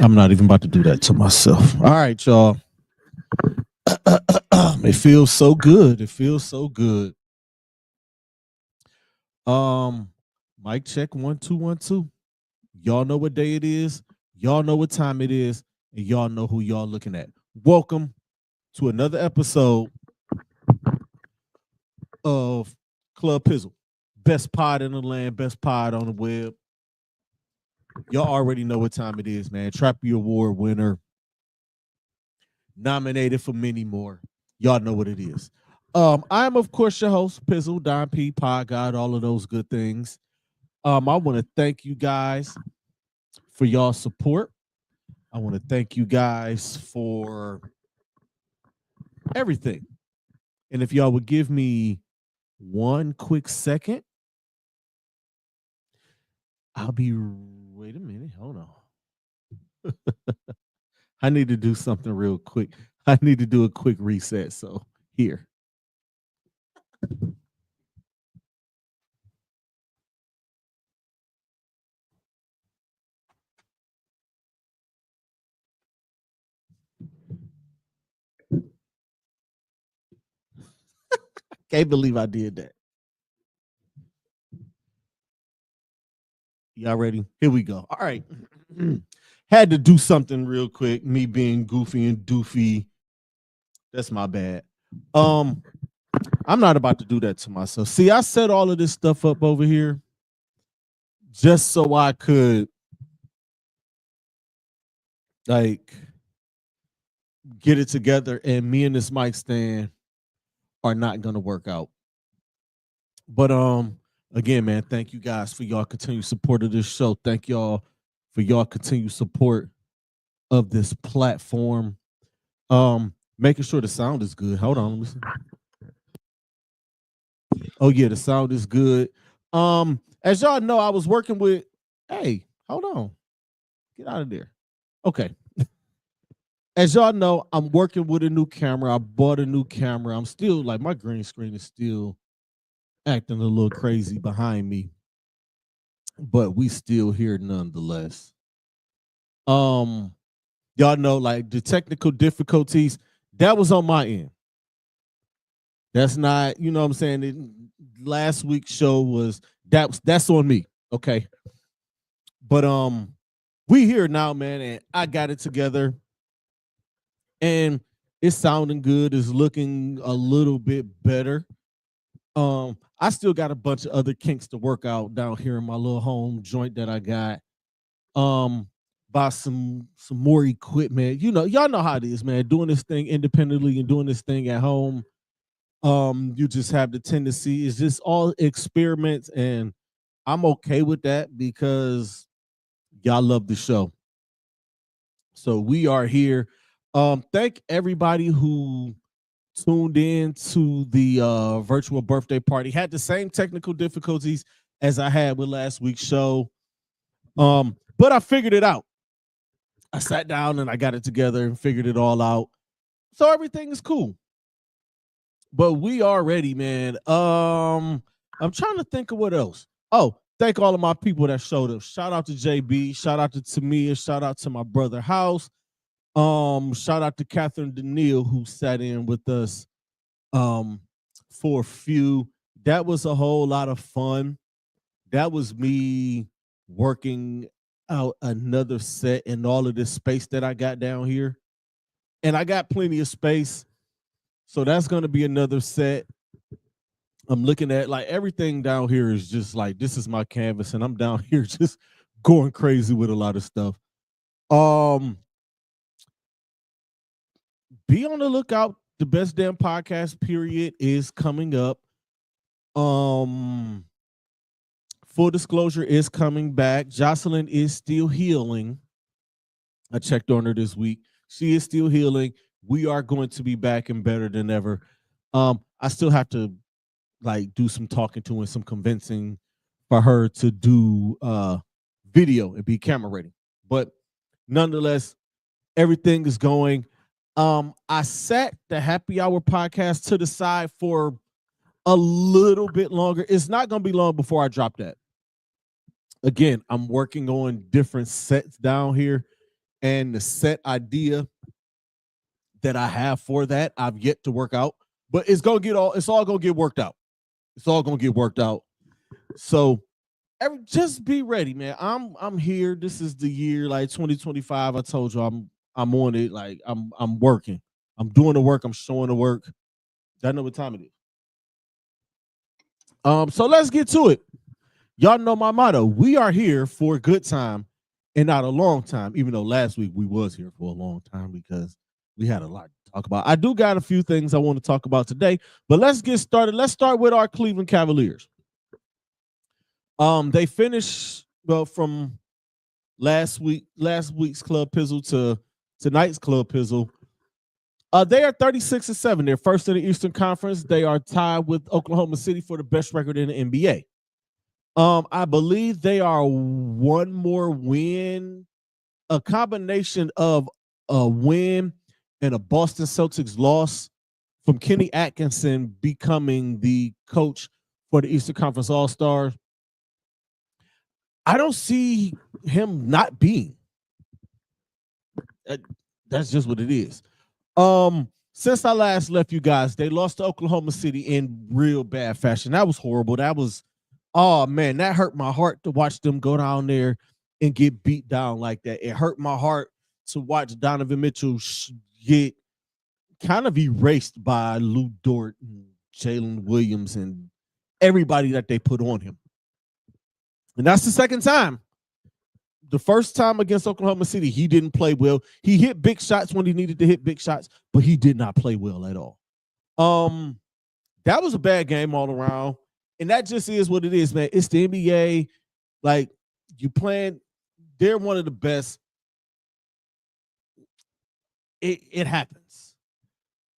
I'm not even about to do that to myself. All right, y'all. It feels so good. It feels so good. Um, Mic check 1 2 1 2. Y'all know what day it is. Y'all know what time it is, and y'all know who y'all looking at. Welcome to another episode of Club Pizzle. Best pod in the land, best pod on the web. Y'all already know what time it is, man. Trappy Award winner, nominated for many more. Y'all know what it is. I'm of course your host, Pizzle, Don P, Pod God, all of those good things. I want to thank you guys for y'all support. I want to thank you guys for everything. And if y'all would give me one quick second, I'll be. Wait a minute. Hold on. I need to do something real quick. I need to do a quick reset. So here. Can't believe I did that. Y'all ready? Here we go. All right. Had to do something real quick. Me being goofy and doofy. That's my bad. I'm not about to do that to myself. See, I set all of this stuff up over here just so I could like get it together, and me and this mic stand are not gonna work out. But again, man, thank you guys for y'all continued support of this show. Thank y'all for y'all continued support of this platform. Making sure the sound is good. Hold on, let me see. Oh yeah, the sound is good. As y'all know, I was working with. Hey, hold on, get out of there. Okay. As y'all know, I'm working with a new camera. I bought a new camera. I'm still like my green screen is still acting a little crazy behind me, but we still here nonetheless. Um, y'all know like the technical difficulties that was on my end. That's not, you know what I'm saying? Last week's show was that's on me. Okay. But we here now, man, and I got it together. And it's sounding good, it's looking a little bit better. I still got a bunch of other kinks to work out down here in my little home joint that I got. Buy some more equipment. You know, y'all know how it is, man. Doing this thing independently and doing this thing at home. You just have the tendency, it's just all experiments, and I'm okay with that because y'all love the show. So we are here. Thank everybody who tuned in to the virtual birthday party. Had the same technical difficulties as I had with last week's show. But I figured it out. I sat down and I got it together and figured it all out. So everything is cool. But we are ready, man. I'm trying to think of what else. Oh, thank all of my people that showed up. Shout out to JB, shout out to Tamia, shout out to my brother House. Shout out to Catherine Daniil who sat in with us for a few. That was a whole lot of fun. That was me working out another set in all of this space that I got down here. And I got plenty of space. So that's going to be another set. I'm looking at like everything down here is just like this is my canvas, and I'm down here just going crazy with a lot of stuff. Be on the lookout. The Best Damn Podcast period is coming up. Full disclosure is coming back. Jocelyn is still healing. I checked on her this week. She is still healing. We are going to be back and better than ever. I still have to like do some talking to and some convincing for her to do video and be camera ready. But nonetheless, everything is going. I set the happy hour podcast to the side for a little bit longer. It's not going to be long before I drop that. Again, I'm working on different sets down here, and the set idea that I have for that, I've yet to work out, but it's all gonna get worked out. It's all gonna get worked out. So just be ready, man. I'm here. This is the year, like 2025. I told you I'm on it. Like I'm working. I'm doing the work. I'm showing the work. I know what time it is. So let's get to it. Y'all know my motto. We are here for a good time and not a long time, even though last week we was here for a long time because we had a lot to talk about. I do got a few things I want to talk about today, but let's get started. Let's start with our Cleveland Cavaliers. They finished from last week's Club Pizzle to tonight's Club Pizzle. They are 36-7. They're first in the Eastern Conference. They are tied with Oklahoma City for the best record in the NBA. I believe they are one more win, a combination of a win and a Boston Celtics loss from Kenny Atkinson becoming the coach for the Eastern Conference All-Stars. I don't see him not being. That's just what it is. Since I last left you guys, they lost to Oklahoma City in real bad fashion. That was horrible. Oh man, that hurt my heart to watch them go down there and get beat down like that. It hurt my heart to watch Donovan Mitchell get kind of erased by Lou Dort and Jalen Williams and everybody that they put on him. And that's the second time. The first time against Oklahoma City, he didn't play well. He hit big shots when he needed to hit big shots, but he did not play well at all. That was a bad game all around. And that just is what it is, man. It's the NBA. Like, you playing, they're one of the best. It happens.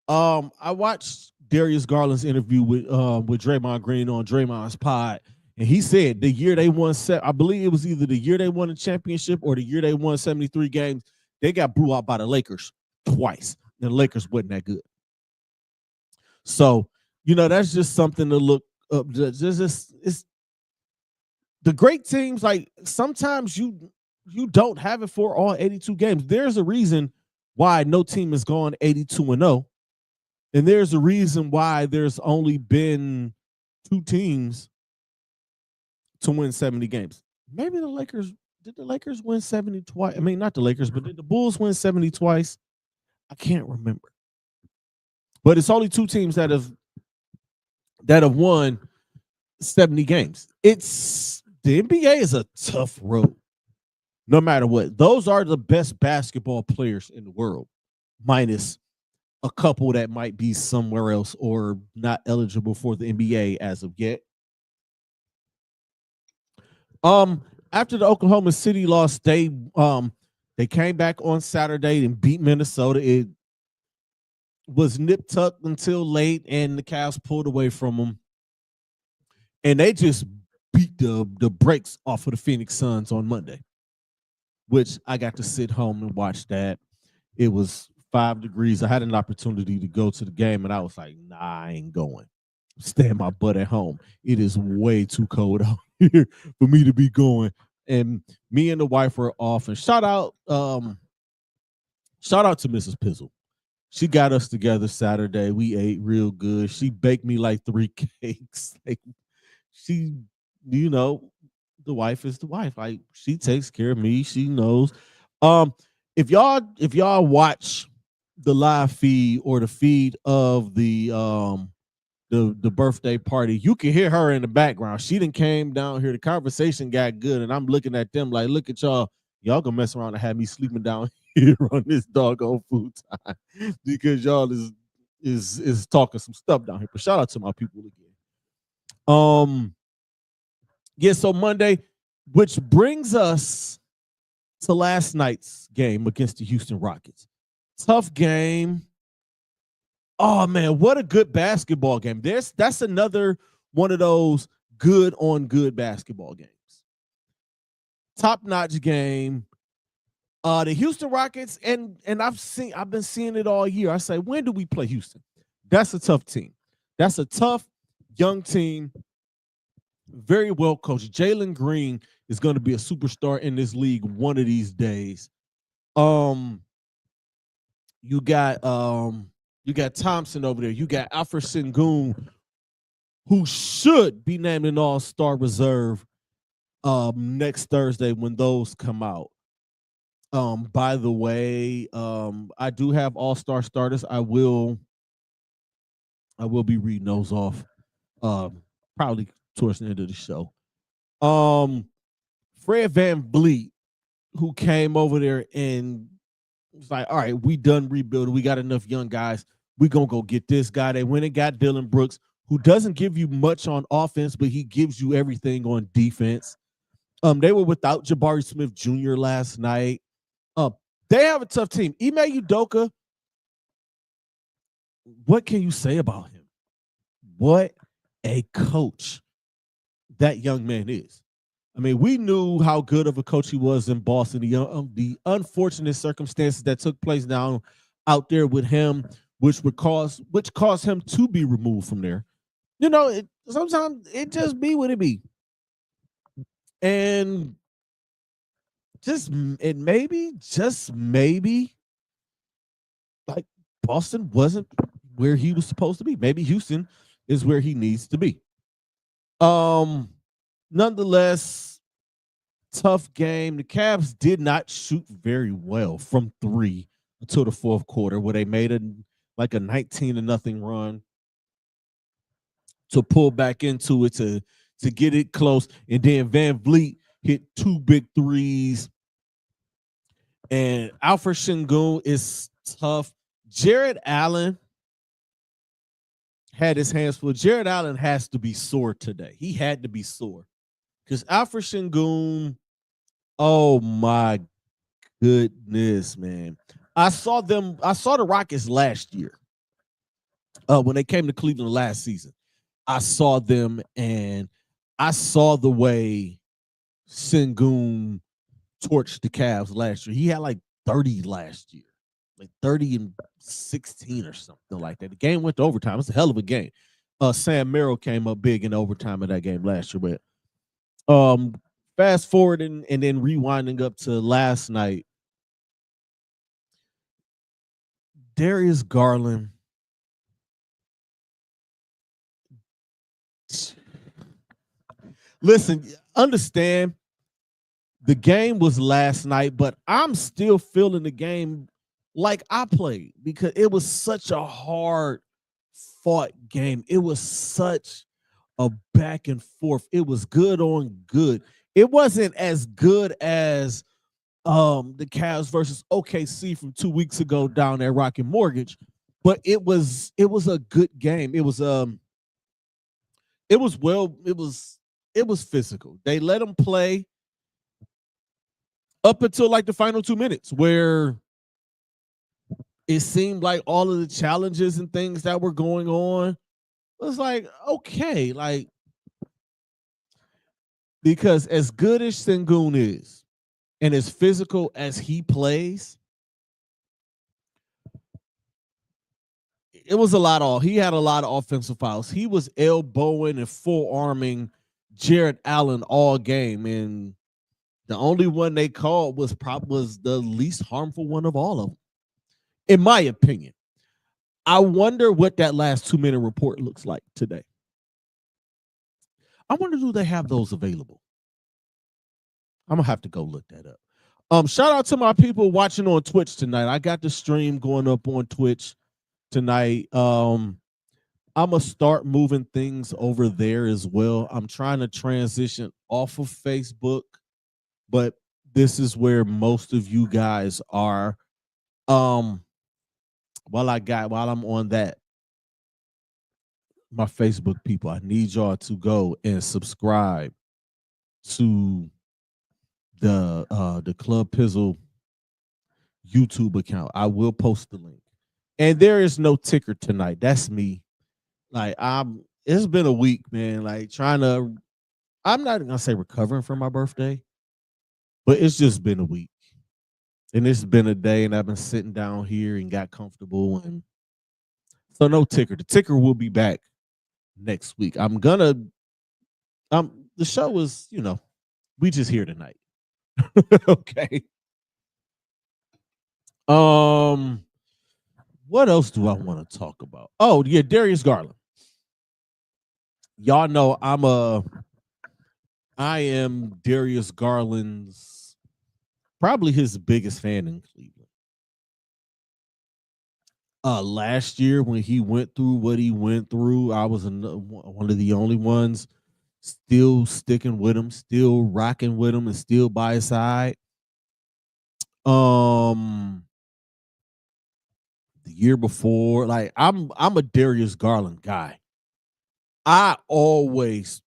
I watched Darius Garland's interview with Draymond Green on Draymond's pod. And he said the year they won, I believe it was either the year they won a championship or the year they won 73 games, they got blew out by the Lakers twice. And the Lakers wasn't that good. So, that's just something to look up. It's the great teams, like sometimes you don't have it for all 82 games. There's a reason why no team has gone 82-0. And there's a reason why there's only been 2 teams to win 70 games. Maybe did the Lakers win 70 twice? I mean, not the Lakers, but did the Bulls win 70 twice? I can't remember. But it's only 2 teams that have won 70 games. The NBA is a tough road. No matter what. Those are the best basketball players in the world, minus a couple that might be somewhere else or not eligible for the NBA as of yet. After the Oklahoma City loss, they came back on Saturday and beat Minnesota. It was nip-tucked until late, and the Cavs pulled away from them. And they just beat the brakes off of the Phoenix Suns on Monday, which I got to sit home and watch that. It was 5 degrees. I had an opportunity to go to the game, and I was like, nah, I ain't going. Staying my butt at home. It is way too cold out here for me to be going. And me and the wife were off. And shout out to Mrs. Pizzle. She got us together Saturday. We ate real good. She baked me like 3 cakes. Like she, the wife is the wife. Like she takes care of me. She knows. If y'all watch the live feed or the feed of the birthday party, you can hear her in the background. She done came down here. The conversation got good, and I'm looking at them like, look at y'all. Y'all gonna mess around and have me sleeping down here on this doggone food time because y'all is talking some stuff down here. But shout out to my people again. Yeah, so Monday, which brings us to last night's game against the Houston Rockets. Tough game. Oh man, what a good basketball game. That's another one of those good on good basketball games. Top-notch game. The Houston Rockets, and I've been seeing it all year. I say, when do we play Houston? That's a tough team. That's a tough young team. Very well coached. Jalen Green is going to be a superstar in this league one of these days. Um, you got Thompson over there. You got Alfred Sengun, who should be named an all-star reserve next Thursday when those come out. By the way, I do have all-star starters. I will be reading those off probably towards the end of the show. Fred VanVleet, who came over there and was like, all right, we done rebuilding. We got enough young guys. We gonna go get this guy. They went and got Dylan Brooks, who doesn't give you much on offense, but he gives you everything on defense. They were without Jabari Smith Jr. last night. They have a tough team. Ime Udoka, what can you say about him? What a coach that young man is. I mean, we knew how good of a coach he was in Boston. The unfortunate circumstances that took place down out there with him, which caused him to be removed from there. You know, sometimes it just be what it be, and just maybe, like Boston wasn't where he was supposed to be. Maybe Houston is where he needs to be. Nonetheless, tough game. The Cavs did not shoot very well from 3 until the fourth quarter, where they made a 19-0 run to pull back into it to get it close. And then VanVleet hit 2 big threes. And Alfred Sengun is tough. Jared Allen had his hands full. Jared Allen has to be sore today. He had to be sore. Because Alfred Sengun, oh my goodness, man. I saw the Rockets last year. When they came to Cleveland last season. I saw them and I saw the way Sengun torched the Cavs last year. He had like 30 last year. Like 30 and 16 or something like that. The game went to overtime. It's a hell of a game. Sam Merrill came up big in overtime of that game last year. But fast forward and then rewinding up to last night, Darius Garland. Listen, understand the game was last night, but I'm still feeling the game like I played because it was such a hard fought game. It was such a back and forth. It was good on good. It wasn't as good as the Cavs versus OKC from 2 weeks ago down at Rocket Mortgage, but it was a good game. It was physical. They let them play up until like the final 2 minutes, where it seemed like all of the challenges and things that were going on was like, okay, like, because as good as Sengun is and as physical as he plays, it was he had a lot of offensive fouls. He was elbowing and forearming Jared Allen all game, and the only one they called was the least harmful one of all of them, in my opinion. I wonder what that last 2-minute report looks like today. I wonder, do they have those available? I'm gonna have to go look that up. Shout out to my people watching on Twitch tonight. I got the stream going up on Twitch tonight. I'm gonna start moving things over there as well. I'm trying to transition off of Facebook, but this is where most of you guys are. While I'm on that, my Facebook people, I need y'all to go and subscribe to the Club Pizzle YouTube account. I will post the link. And there is no ticker tonight. That's me. Like, it's been a week, man. Like, I'm not gonna say recovering from my birthday, but it's just been a week. And it's been a day, and I've been sitting down here and got comfortable. And so no ticker. The ticker will be back next week. The show is, We just here tonight. Okay. What else do I want to talk about? Oh, yeah, Darius Garland. Y'all know I am Darius Garland's probably his biggest fan in Cleveland. Last year when he went through what he went through, I was one of the only ones still sticking with him, still rocking with him, and still by his side. The year before, like I'm a Darius Garland guy. I always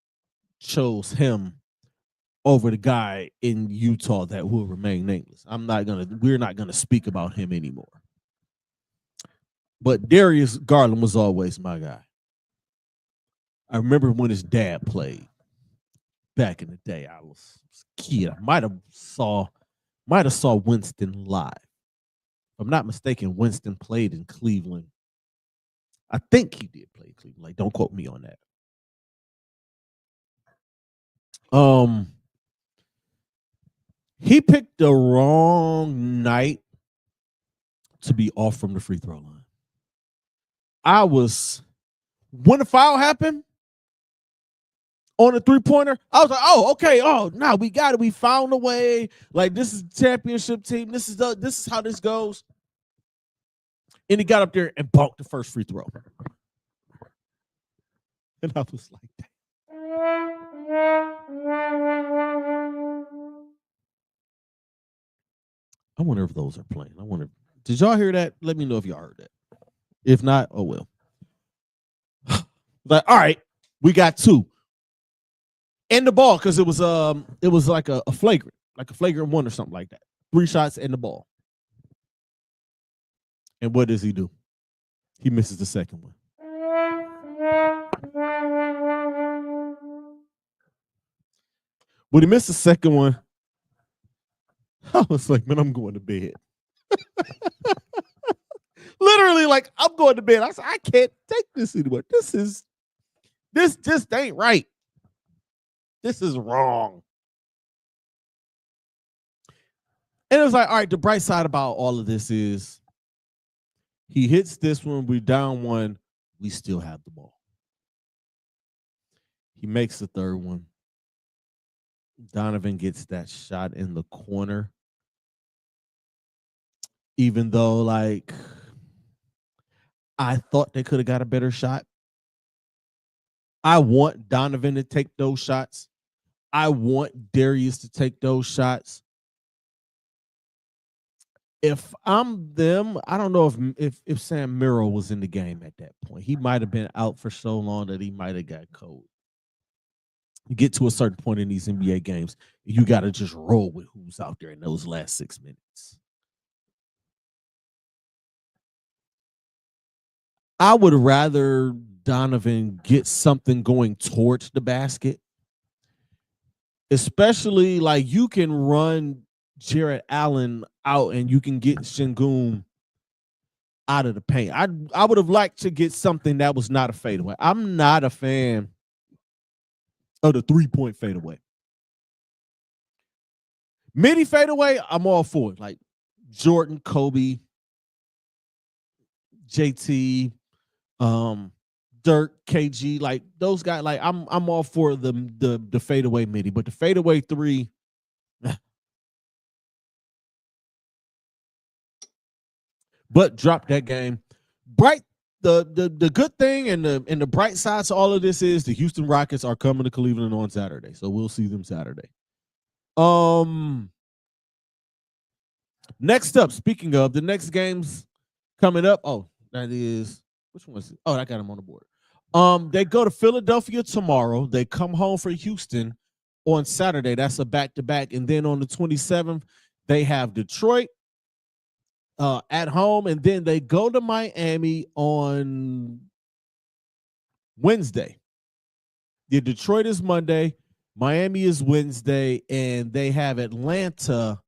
chose him over the guy in Utah that will remain nameless. We're not gonna speak about him anymore. But Darius Garland was always my guy. I remember when his dad played back in the day. I was a kid. I might have saw Winston live. If I'm not mistaken, Winston played in Cleveland. I think he did play in Cleveland. Like, don't quote me on that. He picked the wrong night to be off from the free throw line. When the foul happened on the 3-pointer, I was like, oh, okay. Oh, no, we got it. We found a way. Like, this is the championship team. This is how this goes. And he got up there and bonked the first free throw. And I was like, that. I wonder if those are playing. Did y'all hear that? Let me know if y'all heard that. If not, oh well. But all right, we got 2. And the ball, because it was like a flagrant, like a flagrant 1 or something like that. 3 shots and the ball. And what does he do? He misses the second one. When he missed the second one, I was like, man, I'm going to bed. Literally, like, I'm going to bed. I said, I can't take this anymore. This just ain't right. This is wrong. And it was like, all right, the bright side about all of this is he hits this one, we're down 1, we still have the ball. He makes the third one. Donovan gets that shot in the corner. Even though, like, I thought they could have got a better shot. I want Donovan to take those shots. I want Darius to take those shots. If I'm them, I don't know if Sam Merrill was in the game at that point. He might have been out for so long that he might have got cold. You get to a certain point in these NBA games, you got to just roll with who's out there in those last 6 minutes. I would rather Donovan get something going towards the basket, especially like you can run Jarrett Allen out and you can get Şengün out of the paint. I would have liked to get something that was not a fadeaway. I'm not a fan of the 3-point fadeaway. Midi fadeaway, I'm all for it. Like Jordan, Kobe, JT, Dirk, KG, like those guys. Like I'm all for the fadeaway midi, but the fadeaway 3. But drop that game. The good thing and the bright side to all of this is the Houston Rockets are coming to Cleveland on Saturday, so we'll see them Saturday. Next up, speaking of the next games coming up, that is which one is it? Oh, I got them on the board. They go to Philadelphia tomorrow. They come home for Houston on Saturday. That's a back-to-back, and then on the 27th, they have Detroit at home, and then they go to Miami on Wednesday. The Detroit is Monday, Miami is Wednesday, and they have Atlanta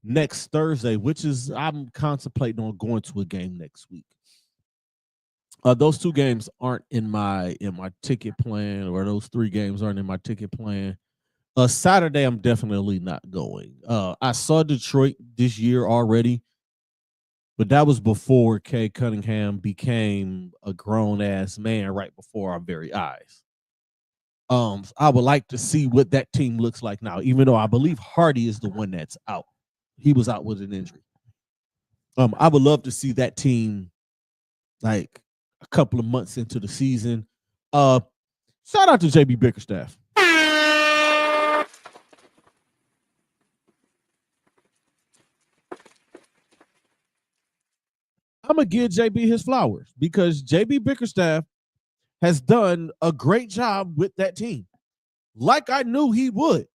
next Thursday, which is I'm contemplating on going to a game next week. Those 2 games aren't in my ticket plan, or those 3 games aren't in my ticket plan. Saturday, I'm definitely not going. I saw Detroit this year already, but that was before Kay Cunningham became a grown ass man right before our very eyes. I would like to see what that team looks like now, even though I believe Hardy is the one that's out. He was out with an injury. I would love to see that team like a couple of months into the season. Shout out to JB Bickerstaff. I'm gonna give JB his flowers because JB Bickerstaff has done a great job with that team, like I knew he would.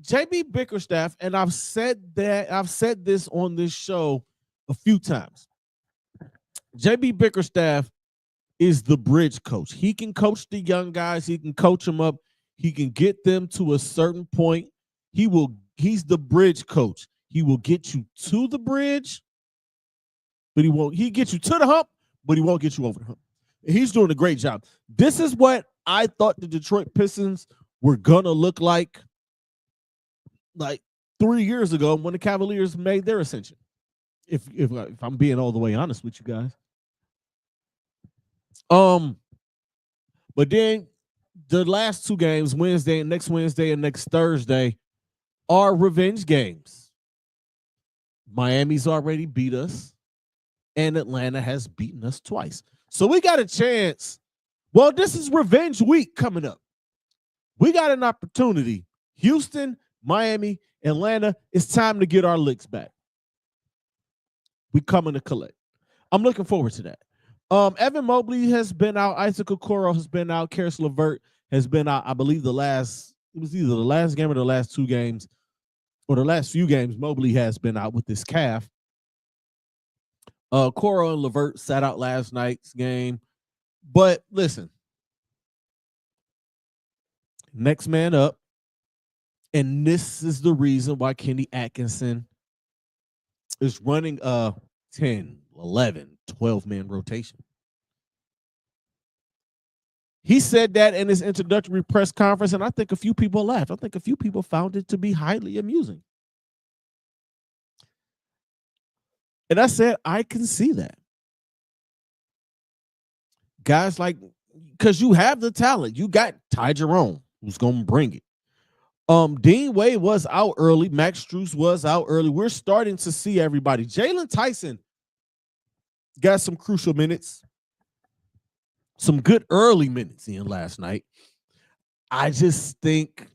JB Bickerstaff, and I've said this on this show a few times. JB Bickerstaff is the bridge coach. He can coach the young guys, he can coach them up, he can get them to a certain point. He's the bridge coach. He will get you to the bridge, but he get you to the hump, but he won't get you over the hump. And he's doing a great job. This is what I thought the Detroit Pistons were gonna look like 3 years ago when the Cavaliers made their ascension. If I'm being all the way honest with you guys. But then the last two games, Wednesday and next Thursday, are revenge games. Miami's already beat us, and Atlanta has beaten us twice. So we got a chance. Well, this is revenge week coming up. We got an opportunity. Houston, Miami, Atlanta, it's time to get our licks back. We coming to collect. I'm looking forward to that. Evan Mobley has been out. Isaac Okoro has been out. Karis LeVert has been out. I believe it was either the last game or the last two games, or the last few games. Mobley has been out with this calf. Okoro and LeVert sat out last night's game. But listen, next man up. And this is the reason why Kenny Atkinson is running a 10, 11, 12-man rotation. He said that in his introductory press conference, and I think a few people laughed. I think a few people found it to be highly amusing. And I said, I can see that. Guys like, because you have the talent. You got Ty Jerome, who's going to bring it. Dean Wade was out early. Max Strus was out early. We're starting to see everybody. Jalen Tyson got some crucial minutes, some good early minutes in last night. I just think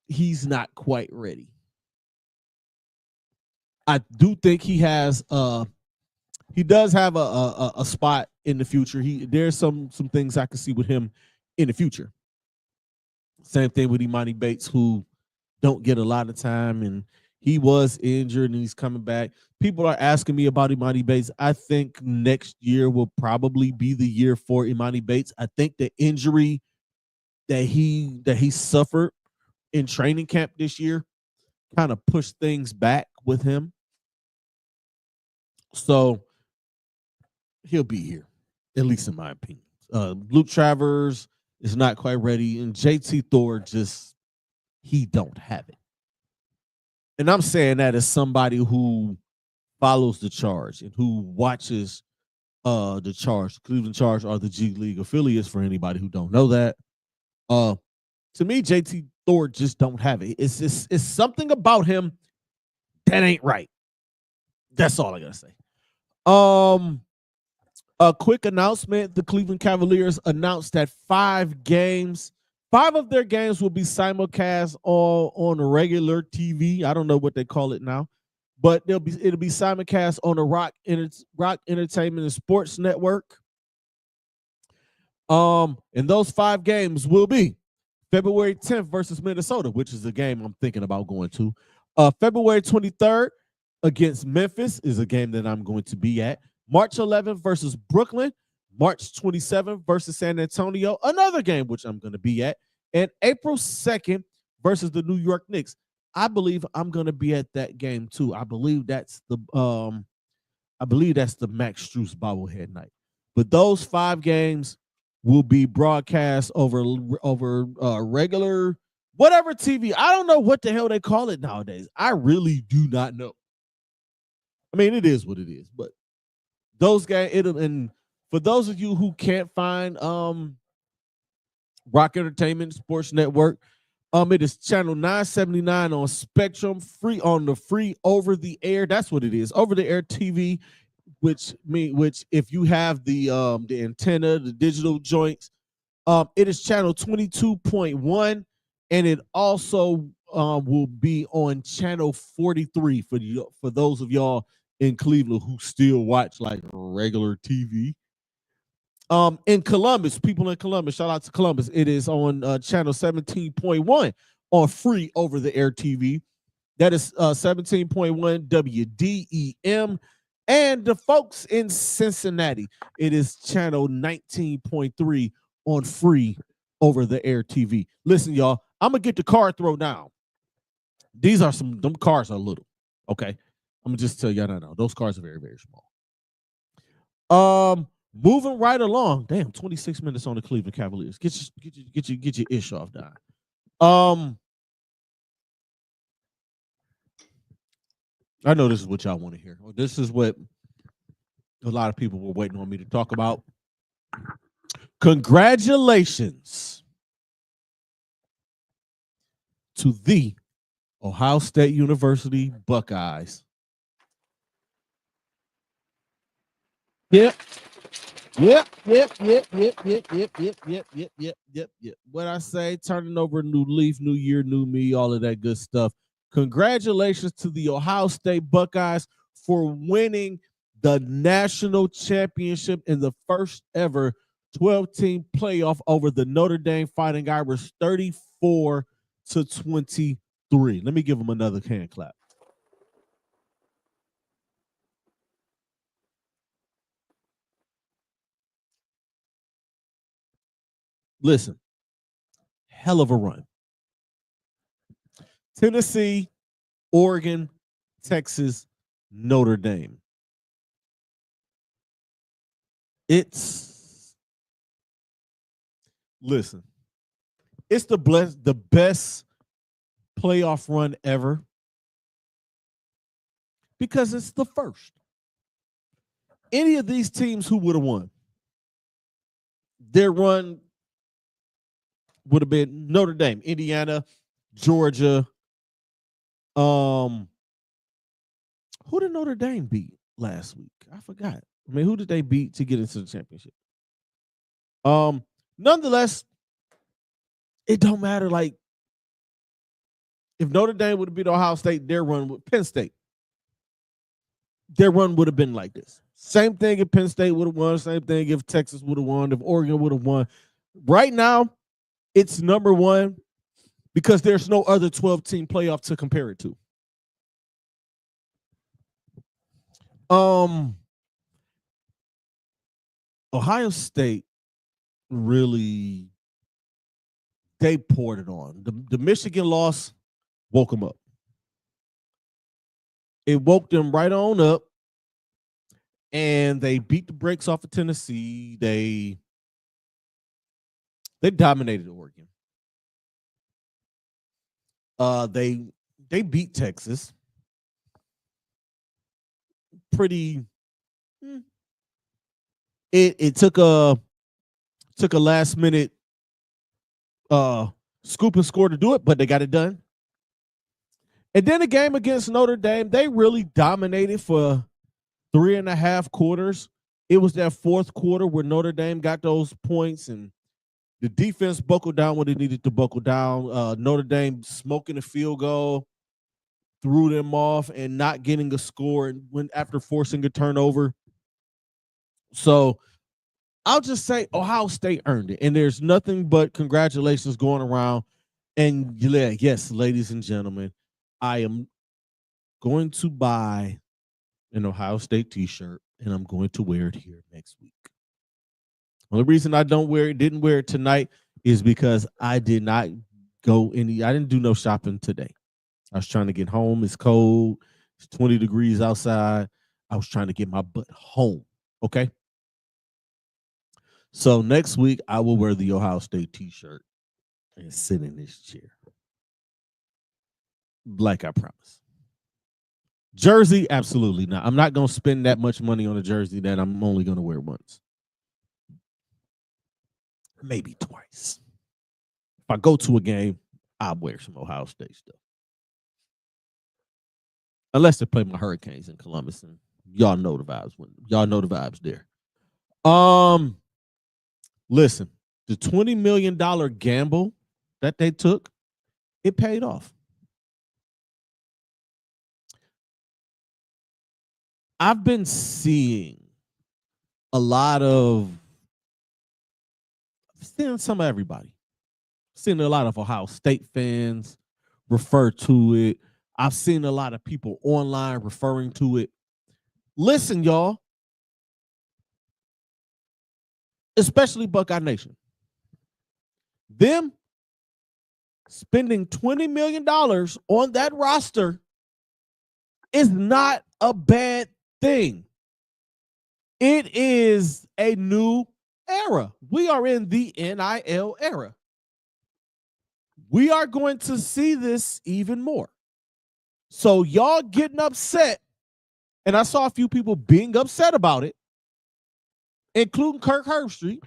he's not quite ready. I do think he does have a spot in the future. There's some things I can see with him in the future. Same thing with Imani Bates, who don't get a lot of time, and he was injured and he's coming back. People are asking me about Imani Bates. I think next year will probably be the year for Imani Bates. I think the injury that he suffered in training camp this year kind of pushed things back with him. So he'll be here, at least in my opinion. Luke Travers is not quite ready, and JT Thor he don't have it. And I'm saying that as somebody who follows the Charge and who watches the Charge. Cleveland Charge are the G League affiliates for anybody who don't know that. To me, JT Thor just don't have it. It's something about him that ain't right. That's all I gotta say. A quick announcement. The Cleveland Cavaliers announced that 5 of their games will be simulcast on regular TV. I don't know what they call it now, but it'll be simulcast on the Rock Entertainment and Sports Network. And those 5 games will be February 10th versus Minnesota, which is a game I'm thinking about going to. February 23rd against Memphis is a game that I'm going to be at. March 11th versus Brooklyn. March 27th versus San Antonio, another game which I'm going to be at. And April 2nd versus the New York Knicks. I believe I'm going to be at that game too. I believe that's the Max Strus bobblehead night. But those 5 games will be broadcast over regular whatever TV. I don't know what the hell they call it nowadays. I really do not know. I mean, it is what it is, but those guys, and for those of you who can't find Rock Entertainment Sports Network, it is channel 979 on Spectrum, free on the free over the air. That's what it is, over the air TV. Which if you have the antenna, the digital joints, it is channel 22.1, and it also will be on channel 43 for those of y'all in Cleveland who still watch like regular TV. In Columbus, people in Columbus, shout out to Columbus. It is on channel 17.1 on free over the air TV. That is 17.1 WDEM. And the folks in Cincinnati, it is channel 19.3 on free over the air TV. Listen, y'all, I'm gonna get the card throw down. These are them cars are little. Okay. I'm gonna just tell y'all now. Those cars are very, very small. Moving right along. Damn, 26 minutes on the Cleveland Cavaliers. Get your ish off, Don. I know this is what y'all want to hear. This is what a lot of people were waiting on me to talk about. Congratulations to the Ohio State University Buckeyes. Yep. What I say, turning over a new leaf, new year, new me, all of that good stuff. Congratulations to the Ohio State Buckeyes for winning the national championship in the first ever 12-team playoff over the Notre Dame Fighting Irish, 34-23. Let me give them another hand clap. Listen, hell of a run. Tennessee, Oregon, Texas, Notre Dame. Listen, it's the best playoff run ever because it's the first. Any of these teams who would have won, their run would have been Notre Dame, Indiana, Georgia. Who did Notre Dame beat last week? I forgot. I mean, who did they beat to get into the championship? Nonetheless, it don't matter. Like, if Notre Dame would have beat Ohio State, their run with Penn State, their run would have been like this. Same thing if Penn State would have won. Same thing if Texas would have won. If Oregon would have won. Right now, it's number one because there's no other 12-team playoff to compare it to. Ohio State really, they poured it on. The Michigan loss woke them up. It woke them right on up, and they beat the brakes off of Tennessee. They dominated Oregon. They beat Texas. Pretty. It took a last minute scoop and score to do it, but they got it done. And then the game against Notre Dame, they really dominated for 3.5 quarters. It was that fourth quarter where Notre Dame got those points and the defense buckled down when they needed to buckle down. Notre Dame smoking a field goal, threw them off, and not getting a score and went after forcing a turnover. So I'll just say Ohio State earned it. And there's nothing but congratulations going around. And yes, ladies and gentlemen, I am going to buy an Ohio State t-shirt, and I'm going to wear it here next week. The only reason I didn't wear it tonight is because I didn't do no shopping today. I was trying to get home. It's cold. It's 20 degrees outside. I was trying to get my butt home. Okay. So next week I will wear the Ohio State t-shirt and sit in this chair. Like I promise. Jersey, absolutely not. I'm not going to spend that much money on a jersey that I'm only going to wear once. Maybe twice. If I go to a game, I'll wear some Ohio State stuff. Unless they play my Hurricanes in Columbus, and y'all know the vibes. Y'all know the vibes there. Listen, the $20 million gamble that they took, it paid off. I've been seeing some of everybody. Seeing a lot of Ohio State fans refer to it. I've seen a lot of people online referring to it. Listen, y'all, especially Buckeye Nation, them spending $20 million on that roster is not a bad thing. It is a new era. We are in the NIL era. We are going to see this even more. So y'all getting upset, and I saw a few people being upset about it, including Kirk Herbstreit.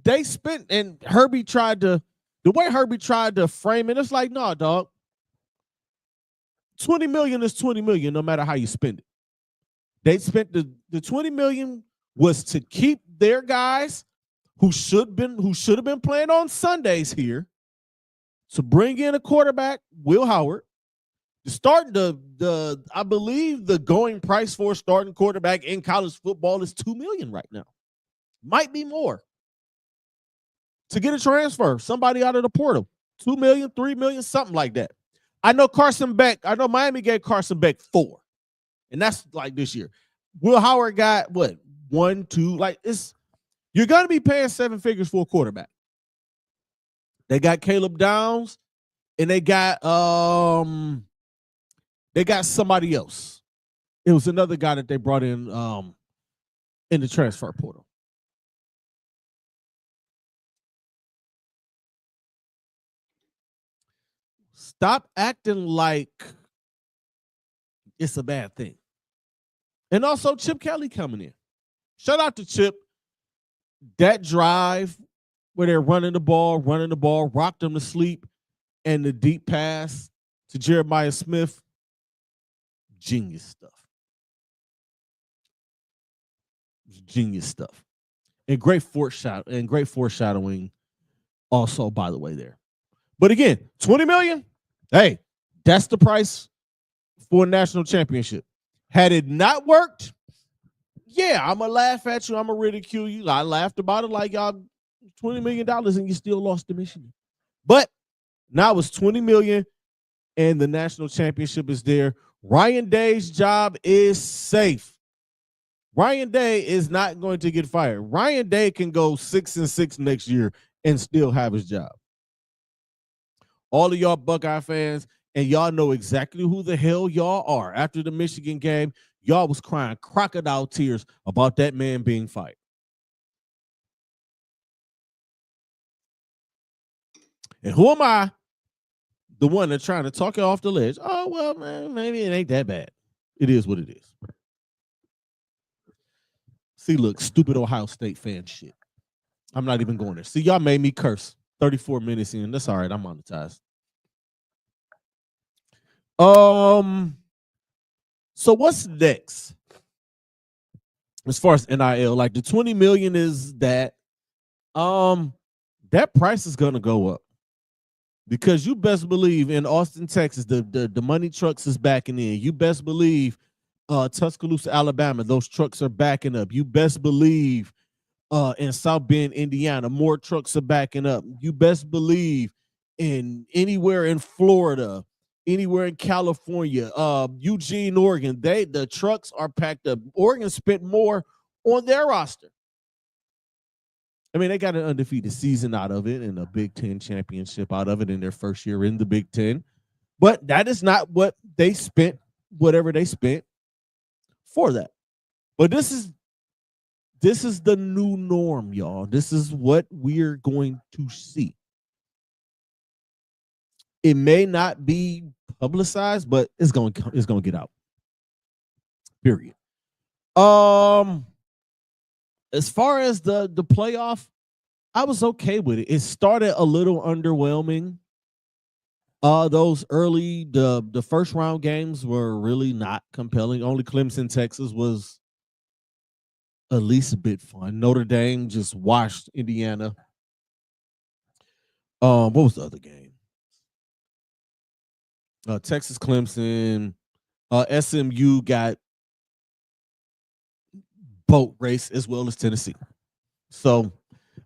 They spent, and the way Herbie tried to frame it, it's like, no, dog. 20 million is 20 million, no matter how you spend it. They spent the 20 million was to keep their guys who should have been playing on Sundays here, to bring in a quarterback, Will Howard. I believe the going price for a starting quarterback in college football is $2 million right now. Might be more. To get a transfer, somebody out of the portal, $2 million, $3 million, something like that. I know Miami gave Carson Beck $4 million, and that's like this year. Will Howard got what? $1 million, $2 million. Like, you're gonna be paying 7 figures for a quarterback. They got Caleb Downs, and they got somebody else. It was another guy that they brought in the transfer portal. Stop acting like it's a bad thing. And also Chip Kelly coming in. Shout out to Chip. That drive where they're running the ball, rocked them to sleep, and the deep pass to Jeremiah Smith, genius stuff. Genius stuff. And great foreshadowing also, by the way, there. But again, 20 million, hey, that's the price for a national championship. Had it not worked, yeah, I'm going to laugh at you. I'm going to ridicule you. I laughed about it like y'all $20 million and you still lost to Michigan. But now it's $20 million and the national championship is there. Ryan Day's job is safe. Ryan Day is not going to get fired. Ryan Day can go 6-6 next year and still have his job. All of y'all Buckeye fans, and y'all know exactly who the hell y'all are. After the Michigan game, y'all was crying crocodile tears about that man being fired. And who am I? The one that's trying to talk it off the ledge. Oh, well, man, maybe it ain't that bad. It is what it is. See, look, stupid Ohio State fan shit. I'm not even going there. See, y'all made me curse. 34 minutes in. That's all right. I'm monetized. So what's next? As far as NIL, like the 20 million is that price is gonna go up. Because you best believe in Austin, Texas, the money trucks is backing in. You best believe Tuscaloosa, Alabama, those trucks are backing up. You best believe in South Bend, Indiana, more trucks are backing up. You best believe in anywhere in Florida, anywhere in California, Eugene, Oregon, the trucks are packed up. Oregon spent more on their roster. I mean, they got an undefeated season out of it and a Big Ten championship out of it in their first year in the Big Ten. But that is not what they spent, whatever they spent for that. But this is the new norm, y'all. This is what we're going to see. It may not be publicized, but it's gonna get out. Period. Um, as far as the playoff, I was okay with it. It started a little underwhelming. Those early the first round games were really not compelling. Only Clemson, Texas was at least a bit fun. Notre Dame just washed Indiana. What was the other game? Texas, Clemson. SMU got boat race as well as Tennessee. So,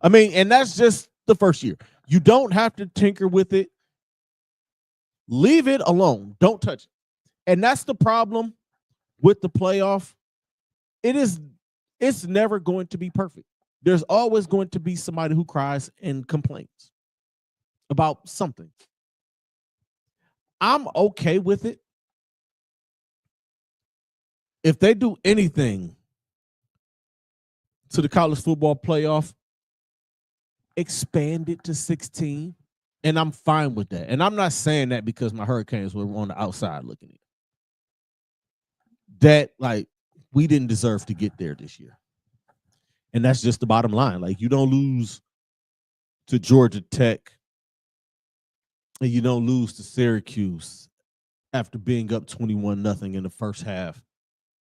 I mean, and that's just the first year. You don't have to tinker with it. Leave it alone. Don't touch it. And that's the problem with the playoff. It's never going to be perfect. There's always going to be somebody who cries and complains about something. I'm okay with it. If they do anything to the college football playoff, expand it to 16, and I'm fine with that. And I'm not saying that because my Hurricanes were on the outside looking at it. That, like, we didn't deserve to get there this year. And that's just the bottom line. Like, you don't lose to Georgia Tech and you don't lose to Syracuse after being up 21-0 in the first half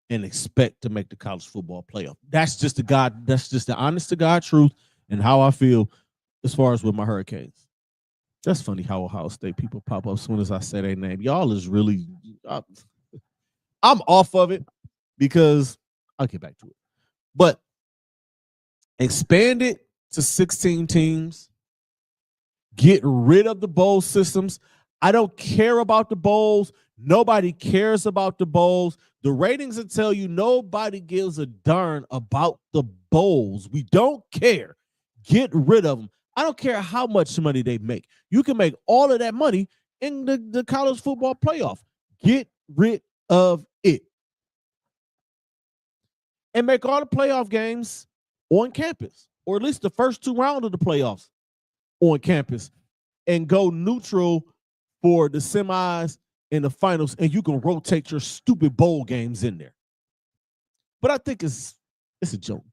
and expect to make the college football playoff. That's just the honest to God truth and how I feel as far as with my Hurricanes. That's funny how Ohio State people pop up as soon as I say their name. Y'all is really, I'm off of it because I'll get back to it. But expand it to 16 teams. Get rid of the bowl systems. I don't care about the bowls. Nobody cares about the bowls. The ratings will tell you nobody gives a darn about the bowls. We don't care. Get rid of them. I don't care how much money they make. You can make all of that money in the college football playoff. Get rid of it. And make all the playoff games on campus, or at least the first 2 rounds of the playoffs on campus, and go neutral for the semis and the finals, and you can rotate your stupid bowl games in there. But I think it's a joke.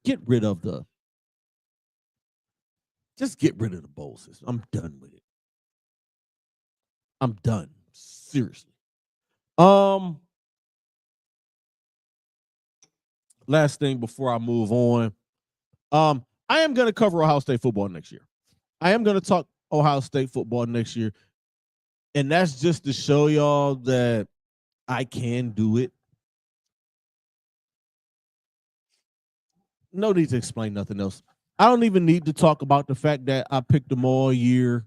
Just get rid of the bowl system. I'm done with it. I'm done. Seriously. Last thing before I move on. I am going to cover Ohio State football next year. I am going to talk Ohio State football next year. And that's just to show y'all that I can do it. No need to explain nothing else. I don't even need to talk about the fact that I picked them all year.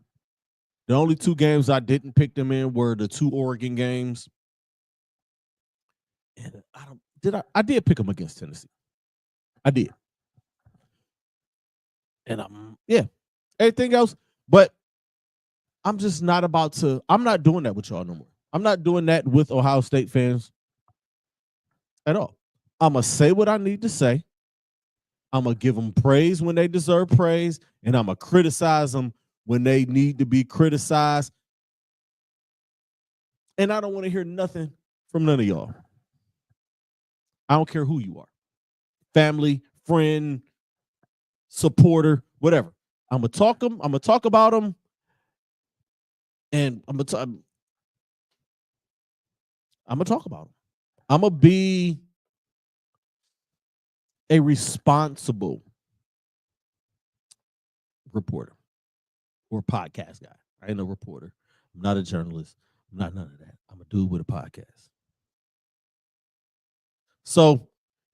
The only 2 games I didn't pick them in were the 2 Oregon games. And I did pick them against Tennessee. I did. And everything else, but I'm just not I'm not doing that with y'all no more. I'm not doing that with Ohio State fans at all. I'm going to say what I need to say. I'm going to give them praise when they deserve praise, and I'm going to criticize them when they need to be criticized. And I don't want to hear nothing from none of y'all. I don't care who you are. Family, friend, supporter, whatever. I'm going to talk them. I'm going to talk about them. And I'm going to talk about them. I'm going to be a responsible reporter or podcast guy. I ain't no reporter. I'm not a journalist. I'm not none of that. I'm a dude with a podcast. So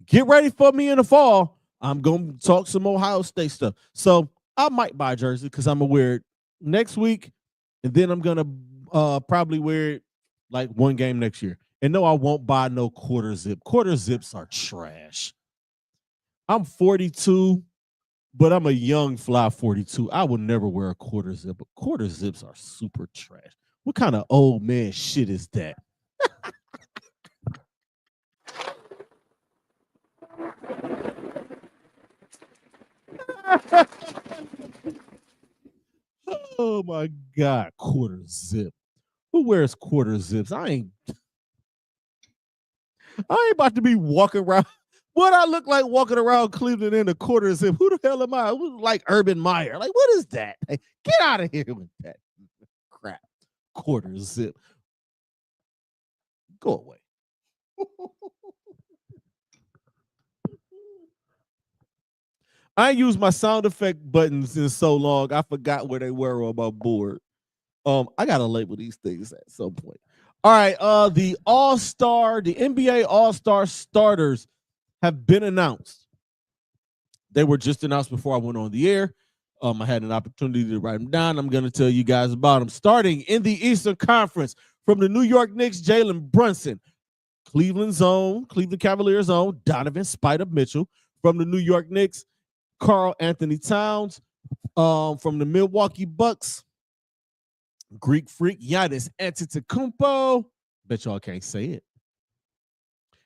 get ready for me in the fall. I'm going to talk some Ohio State stuff. So I might buy a jersey because I'm going to wear it next week. And then I'm going to probably wear it like 1 game next year. And no, I won't buy no quarter zip. Quarter zips are trash. I'm 42, but I'm a young fly 42. I will never wear a quarter zip. But quarter zips are super trash. What kind of old man shit is that? Oh my God, quarter zip. wears quarter zips? I ain't about to be walking around. What I look like walking around Cleveland in a quarter zip? Who the hell am I? Like Urban Meyer. Like, what is that? Like, get out of here with that crap. Quarter zip. Go away. I ain't used my sound effect buttons in so long. I forgot where they were on my board. I gotta label these things at some point. All right. The NBA All-Star starters have been announced. They were just announced before I went on the air. I had an opportunity to write them down. I'm going to tell you guys about them. Starting in the Eastern Conference, from the New York Knicks, Jalen Brunson. Cleveland Cavaliers own Donovan Spider Mitchell. From the New York Knicks, Karl Anthony Towns. From the Milwaukee Bucks, Greek freak Giannis Antetokounmpo. Bet y'all can't say it.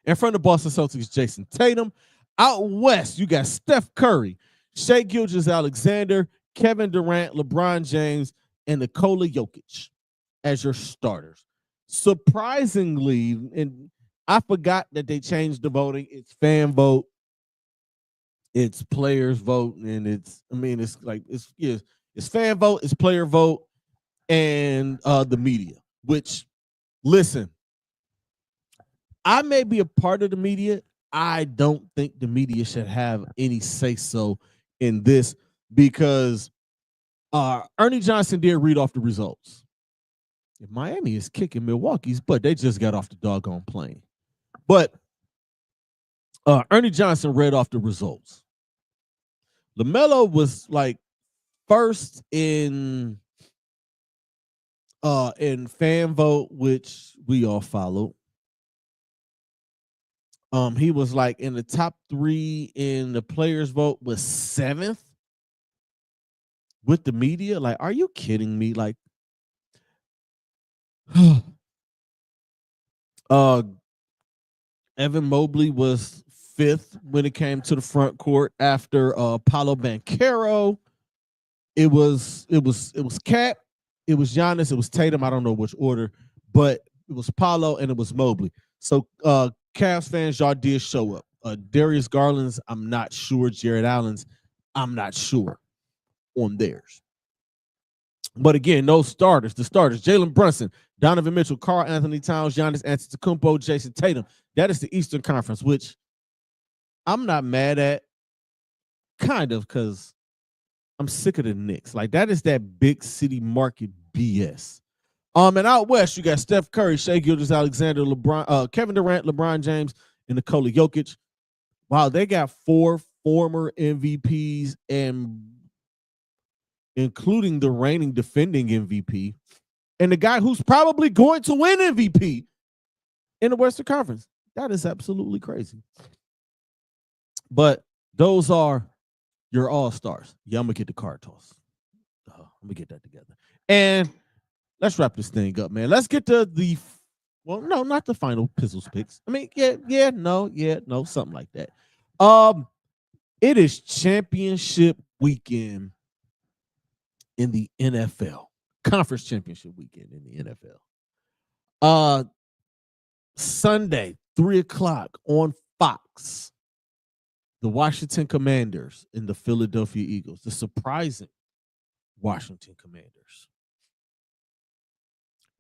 And from the Boston Celtics, Jason Tatum. Out west, you got Steph Curry, Shai Gilgeous-Alexander, Kevin Durant, LeBron James, and Nikola Jokic as your starters. Surprisingly, and I forgot that they changed the voting. It's fan vote, it's players vote, and it's fan vote, it's player vote, and the media. Which, listen, I may be a part of the media. I don't think the media should have any say-so in this because Ernie Johnson did read off the results. If Miami is kicking Milwaukee's butt, they just got off the doggone plane. But Ernie Johnson read off the results. LaMelo was like first in fan vote, which we all followed. He was like in the top 3 in the players vote, was 7th with the media. Like, are you kidding me? Like, Evan Mobley was 5th when it came to the front court after Paolo Banchero. It was Cat, it was Giannis, it was Tatum. I don't know which order, but it was Paolo and it was Mobley. So Cavs fans, y'all did show up. Darius Garland's, I'm not sure. Jared Allen's, I'm not sure on theirs. But again, those starters, the starters, Jalen Brunson, Donovan Mitchell, Karl Anthony Towns, Giannis Antetokounmpo, Jason Tatum. That is the Eastern Conference, which I'm not mad at, kind of, because I'm sick of the Knicks. Like, that is that big city market BS. And out west, you got Steph Curry, Shai Gilgeous-Alexander, Kevin Durant, LeBron James, and Nikola Jokic. Wow, they got 4 former MVPs, and including the reigning defending MVP, and the guy who's probably going to win MVP in the Western Conference. That is absolutely crazy. But those are your all-stars. Yeah, I'm going to get the card toss. I'm going to get that together. And let's wrap this thing up, man. Let's get to no, not the final Pizzles picks. I mean, no, something like that. It is championship weekend in the NFL. Conference championship weekend in the NFL. Sunday, 3:00 on Fox. The Washington Commanders and the Philadelphia Eagles. The surprising Washington Commanders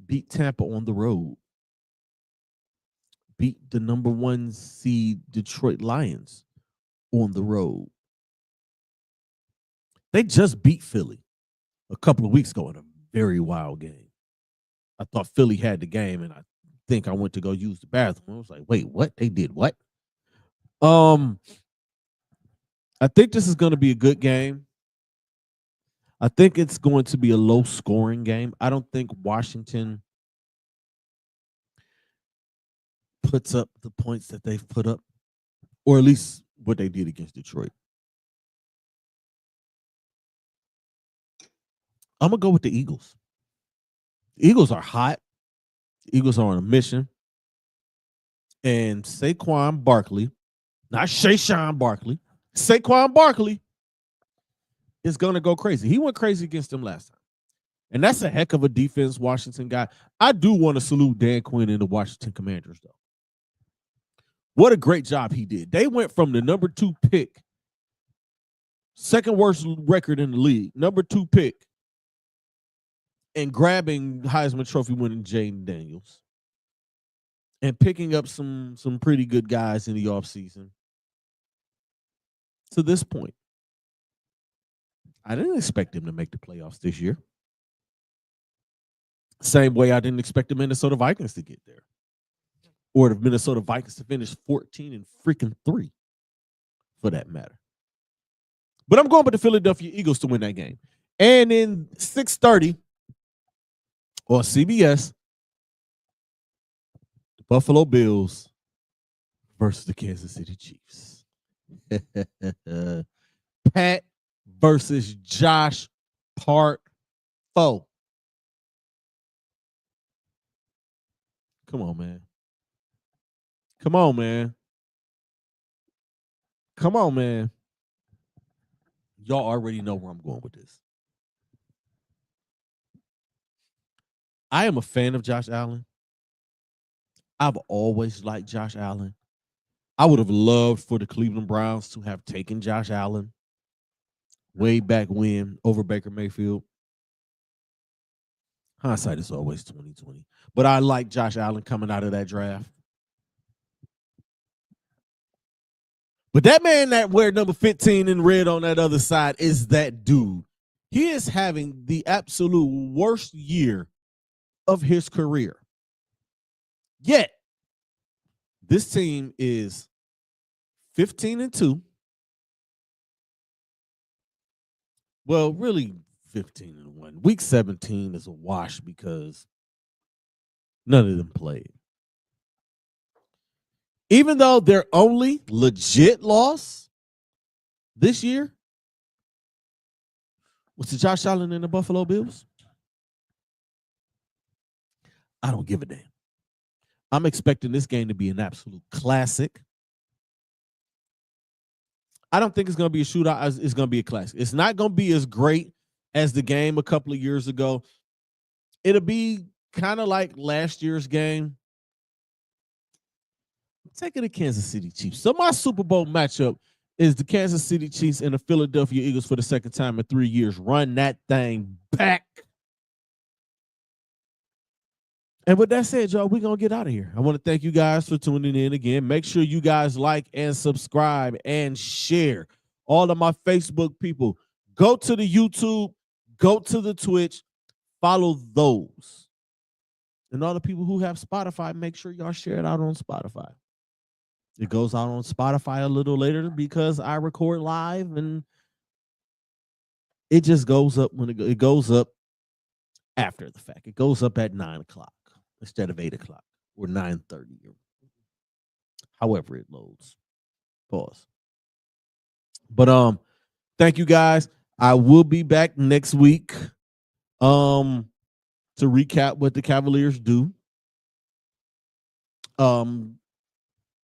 beat Tampa on the road. Beat the number 1 seed Detroit Lions on the road. They just beat Philly a couple of weeks ago in a very wild game. I thought Philly had the game, and I think I went to go use the bathroom. I was like, wait, what? They did what? I think this is going to be a good game. I think it's going to be a low-scoring game. I don't think Washington puts up the points that they've put up, or at least what they did against Detroit. I'm going to go with the Eagles. The Eagles are hot. The Eagles are on a mission. And Saquon Barkley, not Shayshawn Barkley, Saquon Barkley is going to go crazy. He went crazy against them last time. And that's a heck of a defense Washington got. I do want to salute Dan Quinn and the Washington Commanders, though. What a great job he did. They went from the number 2 pick, second worst record in the league, number 2 pick, and grabbing Heisman Trophy winning Jaden Daniels and picking up some pretty good guys in the offseason to this point. I didn't expect him to make the playoffs this year. Same way I didn't expect the Minnesota Vikings to get there. Or the Minnesota Vikings to finish 14-3, for that matter. But I'm going with the Philadelphia Eagles to win that game. And in 6:30 on CBS, the Buffalo Bills versus the Kansas City Chiefs. Pat versus Josh Part 4. Come on, man. Come on, man. Come on, man. Y'all already know where I'm going with this. I am a fan of Josh Allen. I've always liked Josh Allen. I would have loved for the Cleveland Browns to have taken Josh Allen way back when over Baker Mayfield. Hindsight is always 20/20. But I like Josh Allen coming out of that draft. But that man that wear number 15 in red on that other side is that dude. He is having the absolute worst year of his career. Yet, this team is 15-2. Well, really 15-1. Week 17 is a wash because none of them played. Even though their only legit loss this year was to Josh Allen and the Buffalo Bills, I don't give a damn. I'm expecting this game to be an absolute classic. I don't think it's going to be a shootout. It's going to be a classic. It's not going to be as great as the game a couple of years ago. It'll be kind of like last year's game. I'm taking the Kansas City Chiefs. So my Super Bowl matchup is the Kansas City Chiefs and the Philadelphia Eagles for the second time in 3 years. Run that thing back. And with that said, y'all, we're going to get out of here. I want to thank you guys for tuning in again. Make sure you guys like and subscribe and share. All of my Facebook people, go to the YouTube, go to the Twitch, follow those. And all the people who have Spotify, make sure y'all share it out on Spotify. It goes out on Spotify a little later because I record live and it just goes up when it goes up after the fact. It goes up at 9 o'clock instead of 8 o'clock or 9:30 or however it loads. Pause. But thank you guys. I will be back next week to recap what the Cavaliers do.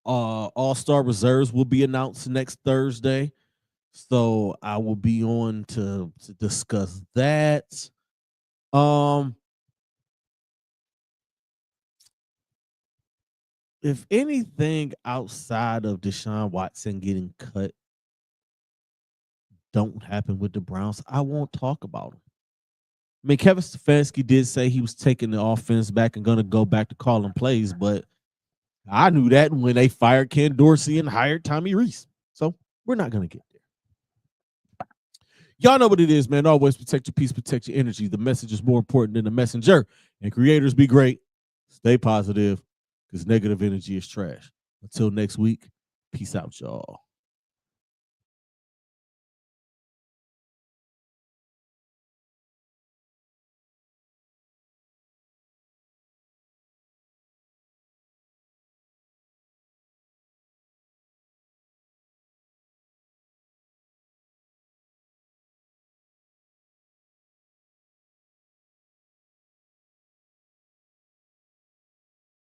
All-Star reserves will be announced next Thursday. So I will be on to discuss that. If anything outside of Deshaun Watson getting cut don't happen with the Browns, I won't talk about them. I mean, Kevin Stefanski did say he was taking the offense back and going to go back to calling plays, but I knew that when they fired Ken Dorsey and hired Tommy Rees. So we're not going to get there. Y'all know what it is, man. Always protect your peace, protect your energy. The message is more important than the messenger. And creators, be great. Stay positive because negative energy is trash. Until next week, peace out, y'all.